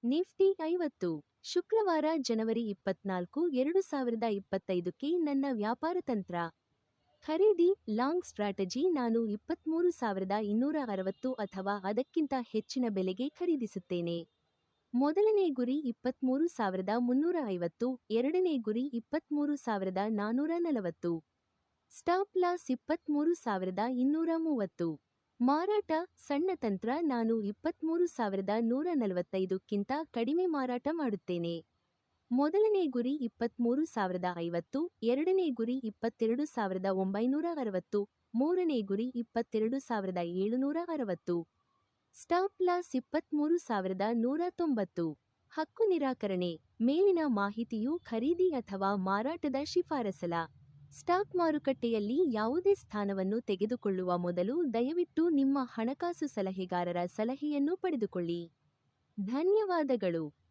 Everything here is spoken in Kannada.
ನಿಫ್ಟಿ 50 ಶುಕ್ರವಾರ ಜನವರಿ 24, 2025ಕ್ಕೆ ನನ್ನ ವ್ಯಾಪಾರ ತಂತ್ರ. ಖರೀದಿ ಲಾಂಗ್ ಸ್ಟ್ರಾಟಜಿ. ನಾನು 23,260 ಅಥವಾ ಅದಕ್ಕಿಂತ ಹೆಚ್ಚಿನ ಬೆಲೆಗೆ ಖರೀದಿಸುತ್ತೇನೆ. ಮೊದಲನೇ ಗುರಿ 23,350, ಎರಡನೇ ಗುರಿ 23,440. Stop loss 23,230. ಮಾರಾಟ ಸಣ್ಣ ತಂತ್ರ. ನಾನು 23,145ಕ್ಕಿಂತ ಕಡಿಮೆ ಮಾರಾಟ ಮಾಡುತ್ತೇನೆ. ಮೊದಲನೇ ಗುರಿ 23,050, ಎರಡನೇ ಗುರಿ 22,960, ಮೂರನೇ ಗುರಿ 22,760. Stop loss 23,190. ಹಕ್ಕು ನಿರಾಕರಣೆ. ಮೇಲಿನ ಮಾಹಿತಿಯು ಖರೀದಿ ಅಥವಾ ಮಾರಾಟದ ಶಿಫಾರಸಲ್ಲ. ಸ್ಟಾಕ್ ಮಾರುಕಟ್ಟೆಯಲ್ಲಿ ಯಾವುದೇ ಸ್ಥಾನವನ್ನು ತೆಗೆದುಕೊಳ್ಳುವ ಮೊದಲು ದಯವಿಟ್ಟು ನಿಮ್ಮ ಹಣಕಾಸು ಸಲಹೆಗಾರರ ಸಲಹೆಯನ್ನು ಪಡೆದುಕೊಳ್ಳಿ. ಧನ್ಯವಾದಗಳು.